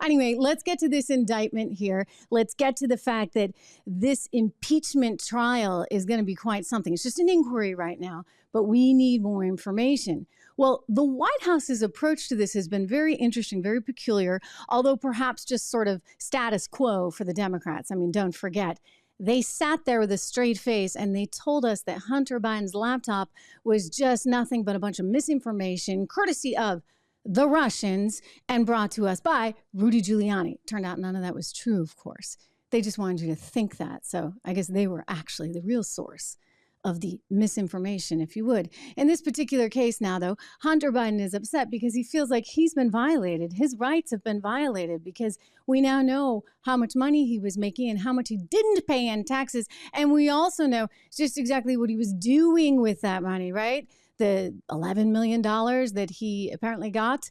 Anyway, let's get to this indictment here. Let's get to the fact that this impeachment trial is going to be quite something. It's just an inquiry right now, but we need more information. Well, the White House's approach to this has been very interesting, very peculiar, although perhaps just sort of status quo for the Democrats. I mean, don't forget, they sat there with a straight face and they told us that Hunter Biden's laptop was just nothing but a bunch of misinformation, courtesy of the Russians, and brought to us by Rudy Giuliani. Turned out none of that was true, of course. They just wanted you to think that. So I guess they were actually the real source of the misinformation, if you would. In this particular case now, though, Hunter Biden is upset because he feels like he's been violated. His rights have been violated because we now know how much money he was making and how much he didn't pay in taxes. And we also know just exactly what he was doing with that money, right? The $11 million that he apparently got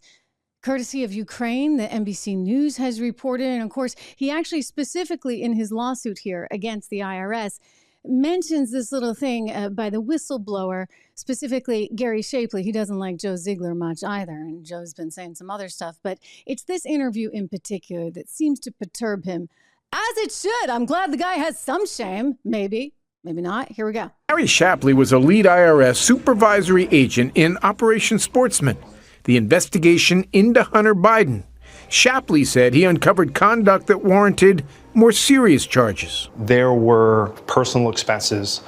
courtesy of Ukraine, the NBC News has reported. And of course, he actually specifically in his lawsuit here against the IRS mentions this little thing by the whistleblower, specifically Gary Shapley. He doesn't like Joe Ziegler much either, and Joe's been saying some other stuff, but it's this interview in particular that seems to perturb him, as it should. I'm glad the guy has some shame, maybe not. Here we go. Gary Shapley was a lead IRS supervisory agent in Operation Sportsman, the investigation into Hunter Biden. Shapley said he uncovered conduct that warranted more serious charges. There were personal expenses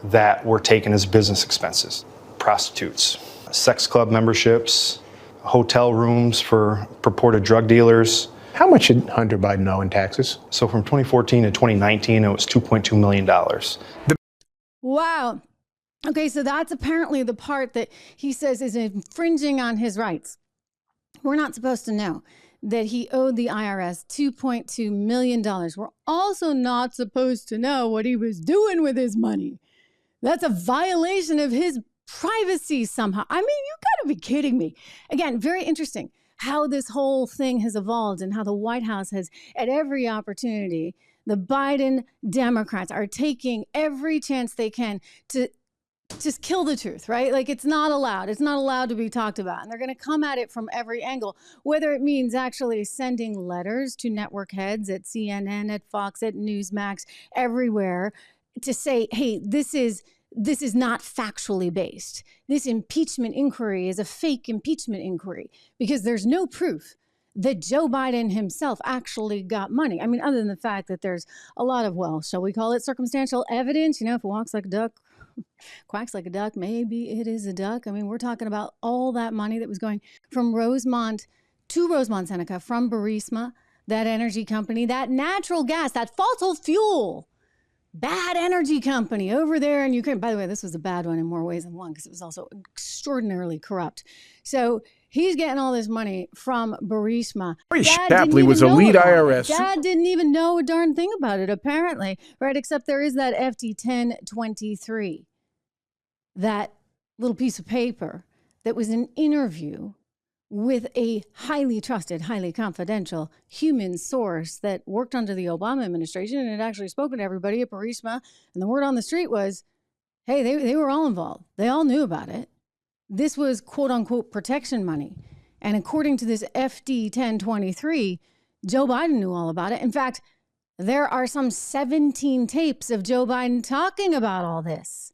that were taken as business expenses. Prostitutes, sex club memberships, hotel rooms for purported drug dealers. How much did Hunter Biden owe in taxes? So from 2014 to 2019, it was $2.2 million. Wow. Okay, so that's apparently the part that he says is infringing on his rights. We're not supposed to know that he owed the IRS $2.2 million. We're also not supposed to know what he was doing with his money. That's a violation of his privacy somehow. I mean, you gotta be kidding me. Again, very interesting how this whole thing has evolved and how the White House has, at every opportunity, the Biden Democrats are taking every chance they can to just kill the truth, right? Like it's not allowed. It's not allowed to be talked about. And they're going to come at it from every angle, whether it means actually sending letters to network heads at CNN, at Fox, at Newsmax, everywhere to say, hey, this is not factually based. This impeachment inquiry is a fake impeachment inquiry because there's no proof that Joe Biden himself actually got money. I mean, other than the fact that there's a lot of, well, shall we call it circumstantial evidence? You know, if it walks like a duck, quacks like a duck, maybe it is a duck. I mean, we're talking about all that money that was going from Rosemont to Rosemont Seneca, from Burisma, that energy company, that natural gas, that fossil fuel, bad energy company over there in Ukraine. By the way, this was a bad one in more ways than one because it was also extraordinarily corrupt. So he's getting all this money from Burisma. Shapley was a lead IRS. Dad didn't even know a darn thing about it, apparently, right? Except there is that FD 1023, that little piece of paper that was an interview with a highly trusted, highly confidential human source that worked under the Obama administration and had actually spoken to everybody at Burisma. And the word on the street was, hey, they were all involved. They all knew about it. This was quote unquote protection money. And according to this FD 1023, Joe Biden knew all about it. In fact, there are some 17 tapes of Joe Biden talking about all this.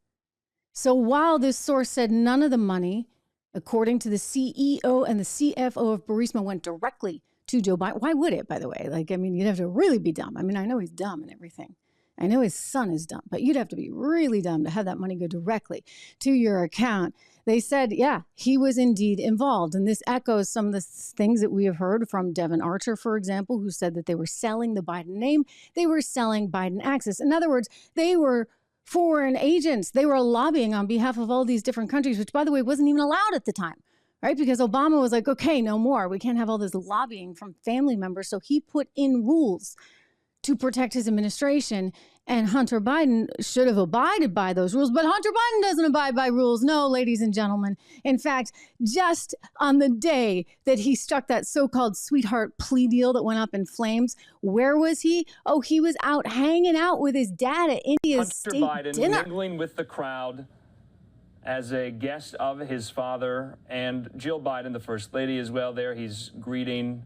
So while this source said none of the money, according to the CEO and the CFO of Burisma, went directly to Joe Biden. Why would it, by the way? Like, I mean, you'd have to really be dumb. I mean, I know he's dumb and everything. I know his son is dumb, but you'd have to be really dumb to have that money go directly to your account. They said, yeah, he was indeed involved. And this echoes some of the things that we have heard from Devin Archer, for example, who said that they were selling the Biden name. They were selling Biden access. In other words, they were foreign agents. They were lobbying on behalf of all these different countries, which, by the way, wasn't even allowed at the time, right? Because Obama was like, okay, no more. We can't have all this lobbying from family members. So he put in rules to protect his administration. And Hunter Biden should have abided by those rules. But Hunter Biden doesn't abide by rules. No, ladies and gentlemen. In fact, just on the day that he struck that so-called sweetheart plea deal that went up in flames, where was he? Oh, he was out hanging out with his dad at India's state Hunter Biden dinner. mingling with the crowd as a guest of his father, and Jill Biden, the First Lady, as well there. He's greeting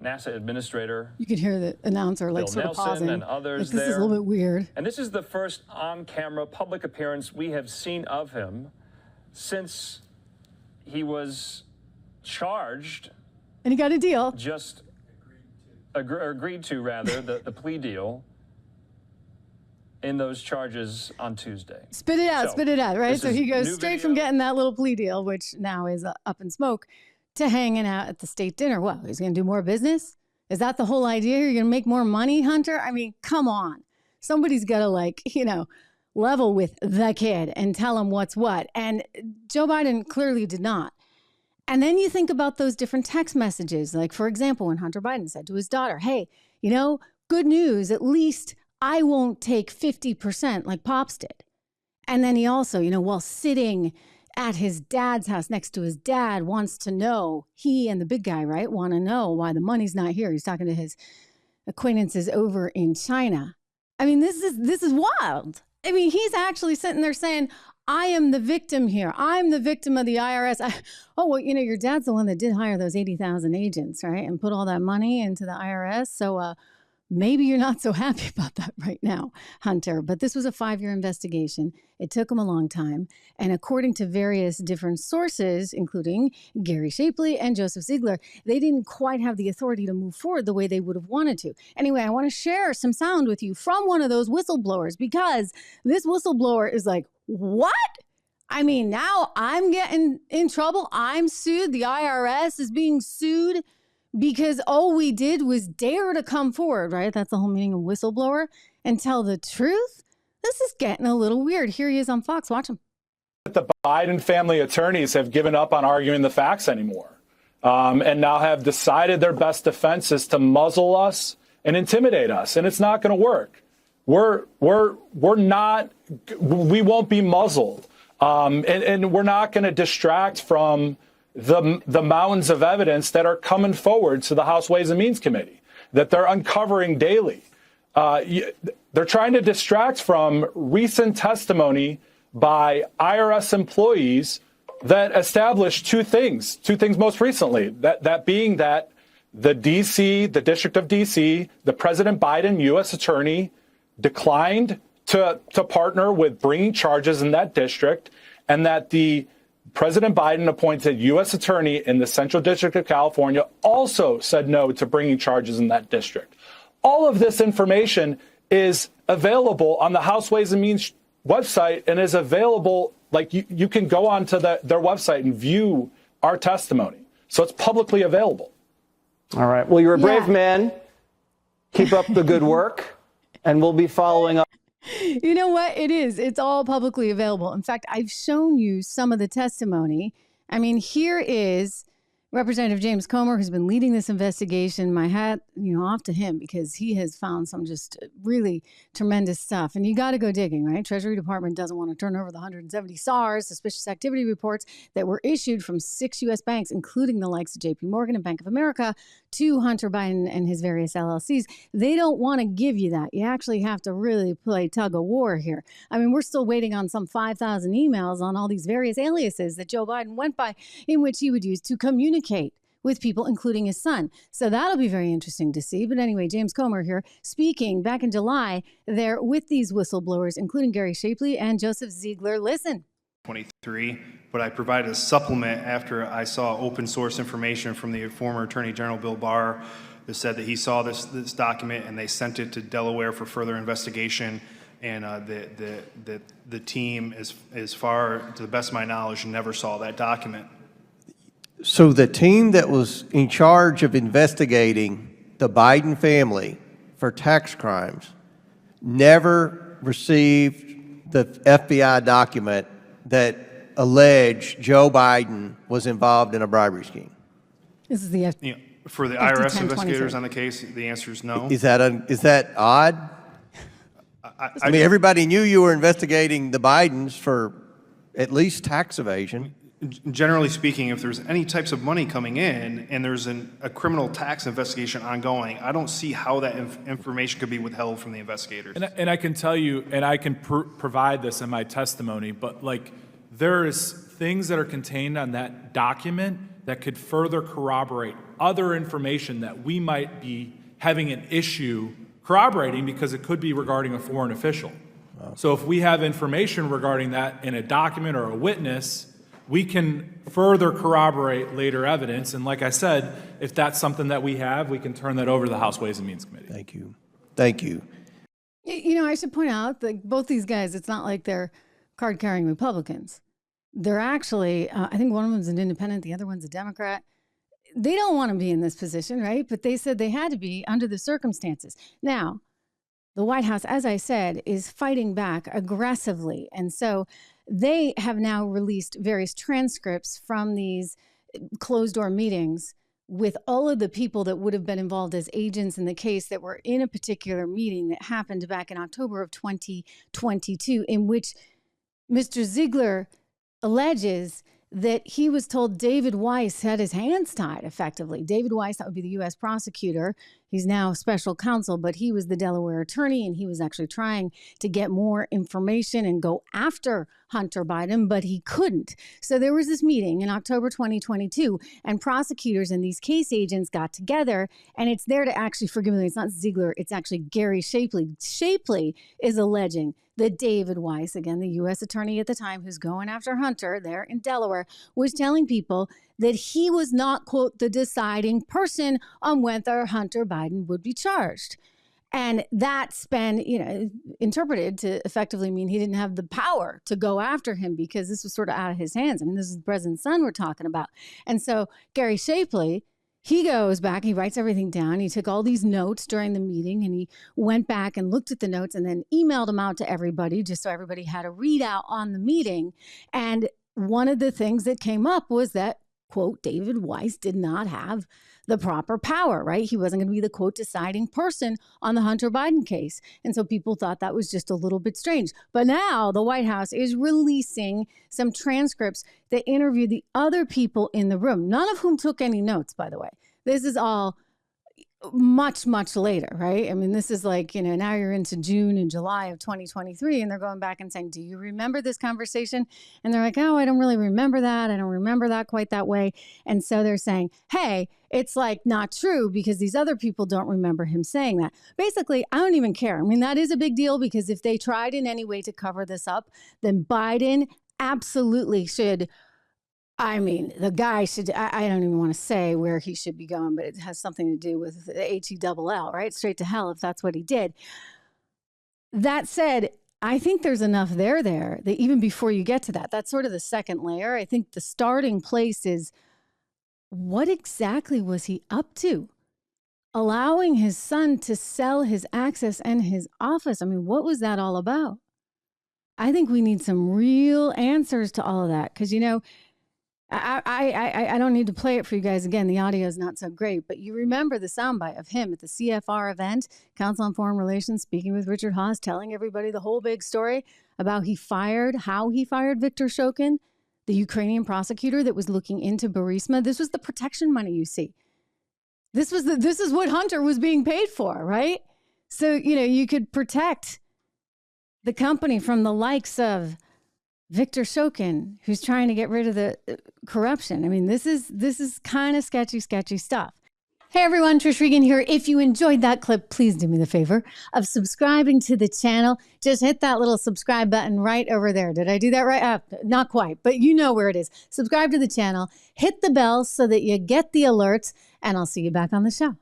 NASA Administrator You could hear the announcer like Bill sort of Nelson pausing. and others Like, this is a little bit weird. And this is the first on-camera public appearance we have seen of him since he was charged. And he got a deal. Just agreed to, rather, the plea deal in those charges on Tuesday. Spit it out, right? So he goes straight from getting that little plea deal, which now is up in smoke, to hanging out at the state dinner. Well, he's going to do more business? Is that the whole idea? You're going to make more money, Hunter? I mean, come on. Somebody's got to, level with the kid and tell him what's what. And Joe Biden clearly did not. And then you think about those different text messages. Like, for example, when Hunter Biden said to his daughter, hey, good news, at least I won't take 50% like Pops did. And then he also, while sitting at his dad's house next to his dad, wants to know, he and the big guy, right, want to know why the money's not here. He's talking to his acquaintances over in China. I mean, this is wild. I mean, he's actually sitting there saying, I am the victim here. I'm the victim of the IRS. Your dad's the one that did hire those 80,000 agents, right? And put all that money into the IRS. So maybe you're not so happy about that right now, Hunter. But this was a 5-year investigation. It took him a long time. And according to various different sources, including Gary Shapley and Joseph Ziegler, they didn't quite have the authority to move forward the way they would have wanted to. Anyway, I want to share some sound with you from one of those whistleblowers, because this whistleblower is like, what? I mean, now I'm getting in trouble. I'm sued. The IRS is being sued because all we did was dare to come forward, right? That's the whole meaning of whistleblower, and tell the truth. This is getting a little weird. Here he is on Fox. Watch him. The Biden family attorneys have given up on arguing the facts anymore, and now have decided their best defense is to muzzle us and intimidate us, and it's not going to work. We won't be muzzled, and we're not going to distract from the mountains of evidence that are coming forward to the House Ways and Means Committee, that they're uncovering daily. They're trying to distract from recent testimony by IRS employees that established two things most recently, that being that the District of DC, the President Biden U.S. attorney declined to partner with bringing charges in that district, and that the President Biden appointed U.S. attorney in the Central District of California also said no to bringing charges in that district. All of this information is available on the House Ways and Means website, and is available, like you can go onto their website and view our testimony. So it's publicly available. All right. Well, you're a brave man. Keep up the good work, and we'll be following up. You know what? It is. It's all publicly available. In fact, I've shown you some of the testimony. I mean, here is Representative James Comer, who's been leading this investigation. My hat, off to him, because he has found some just really tremendous stuff. And you got to go digging, right? Treasury Department doesn't want to turn over the 170 SARs, suspicious activity reports, that were issued from 6 U.S. banks, including the likes of J.P. Morgan and Bank of America, to Hunter Biden and his various LLCs. They don't want to give you that. You actually have to really play tug of war here. I mean, we're still waiting on some 5,000 emails on all these various aliases that Joe Biden went by, in which he would use to communicate with people, including his son. So that'll be very interesting to see. But anyway, James Comer here speaking back in July there with these whistleblowers, including Gary Shapley and Joseph Ziegler. Listen. 23, but I provided a supplement after I saw open source information from the former Attorney General Bill Barr that said that he saw this document and they sent it to Delaware for further investigation. And the team, as far to the best of my knowledge, never saw that document. So the team that was in charge of investigating the Biden family for tax crimes never received the FBI document that alleged Joe Biden was involved in a bribery scheme. This is the for the IRS investigators on the case, the answer is no. Is that odd? I mean, everybody knew you were investigating the Bidens for at least tax evasion. Generally speaking, if there's any types of money coming in and there's a criminal tax investigation ongoing, I don't see how that information could be withheld from the investigators. And I can tell you, and I can provide this in my testimony, but there's things that are contained on that document that could further corroborate other information that we might be having an issue corroborating because it could be regarding a foreign official. So if we have information regarding that in a document or a witness, we can further corroborate later evidence. And like I said, if that's something that we have, we can turn that over to the House Ways and Means Committee. Thank you. Thank you. You know, I should point out that both these guys, it's not like they're card-carrying Republicans. They're actually, I think one of them's an independent, the other one's a Democrat. They don't want to be in this position, right? But they said they had to be under the circumstances. Now, the White House, as I said, is fighting back aggressively. And so they have now released various transcripts from these closed-door meetings with all of the people that would have been involved as agents in the case that were in a particular meeting that happened back in October of 2022, in which Mr. Ziegler alleges that he was told David Weiss had his hands tied, effectively. David Weiss, that would be the U.S. prosecutor. He's now special counsel, but he was the Delaware attorney, and he was actually trying to get more information and go after Hunter Biden, but he couldn't. So there was this meeting in October 2022, and prosecutors and these case agents got together, and it's there to actually, forgive me, it's not Ziegler, it's actually Gary Shapley. Shapley is alleging that David Weiss, again, the U.S. attorney at the time who's going after Hunter there in Delaware, was telling people that he was not, quote, the deciding person on whether Hunter Biden would be charged. And that's been, interpreted to effectively mean he didn't have the power to go after him because this was sort of out of his hands. I mean, this is the president's son we're talking about. And so Gary Shapley, he goes back, he writes everything down. He took all these notes during the meeting and he went back and looked at the notes and then emailed them out to everybody just so everybody had a readout on the meeting. And one of the things that came up was that, quote, David Weiss did not have the proper power, right? He wasn't going to be the, quote, deciding person on the Hunter Biden case. And so people thought that was just a little bit strange. But now the White House is releasing some transcripts that interview the other people in the room, none of whom took any notes, by the way. This is all much, much later, right? I mean, this is like, now you're into June and July of 2023, and they're going back and saying, do you remember this conversation? And they're like, oh, I don't really remember that. I don't remember that quite that way. And so they're saying, hey, it's like not true because these other people don't remember him saying that. Basically, I don't even care. I mean, that is a big deal because if they tried in any way to cover this up, then Biden absolutely should. I mean, the guy should, I don't even want to say where he should be going, but it has something to do with the HELL, right? Straight to hell if that's what he did. That said, I think there's enough there that even before you get to that, that's sort of the second layer. I think the starting place is what exactly was he up to? Allowing his son to sell his access and his office. I mean, what was that all about? I think we need some real answers to all of that because, I don't need to play it for you guys again. The audio is not so great, but you remember the soundbite of him at the CFR event, Council on Foreign Relations, speaking with Richard Haass, telling everybody the whole big story about how he fired Viktor Shokin, the Ukrainian prosecutor that was looking into Burisma. This was the protection money you see. This is what Hunter was being paid for, right? So, you could protect the company from the likes of Viktor Shokin, who's trying to get rid of the corruption. I mean, this is kind of sketchy stuff. Hey everyone, Trish Regan here. If you enjoyed that clip, please do me the favor of subscribing to the channel. Just hit that little subscribe button right over there. Did I do that right? Not quite, but you know where it is. Subscribe to the channel, hit the bell so that you get the alerts, and I'll see you back on the show.